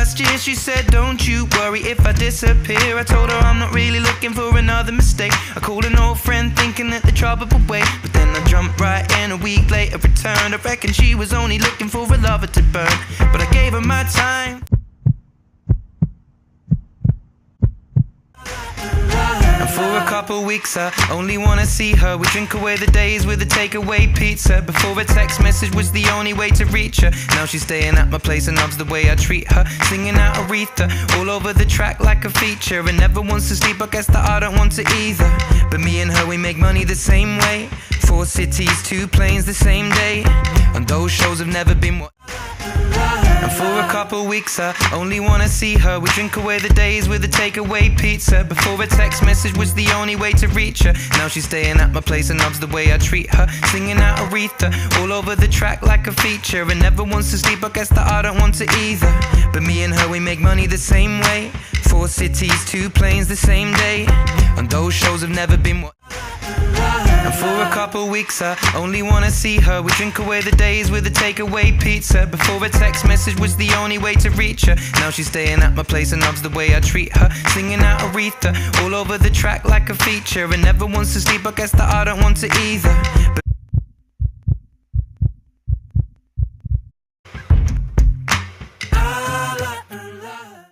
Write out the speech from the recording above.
last year. She said, don't you worry if I disappear. I told her I'm not really looking for another mistake. I called an old friend thinking that the trouble would wait, but then I jumped right in. A week later returned. I reckon she was only looking for a lover to burn, but I gave her my time. And for a couple weeks I only wanna see her. We drink away the days with a takeaway pizza. Before a text message was the only way to reach her. Now she's staying at my place and loves the way I treat her. Singing out Aretha all over the track like a feature. And never wants to sleep, I guess that I don't want to either. But me and her, we make money the same way. 4 cities, 2 planes the same day. And those shows have never been what. And for a couple weeks I only wanna see her. We drink away the days with a takeaway pizza. Before a text message was the only way to reach her. Now she's staying at my place and loves the way I treat her. Singing out Aretha all over the track like a feature. And never wants to sleep, I guess that I don't want to either. But me and her, we make money the same way. 4 cities, 2 planes the same day. And those shows have never been what. And for a couple weeks I only wanna see her. We drink away the days with a takeaway pizza. Before a text message was the only way to reach her. Now she's staying at my place and loves the way I treat her. Singing out Aretha all over the track like a feature. And never wants to sleep, I guess that I don't want to either. But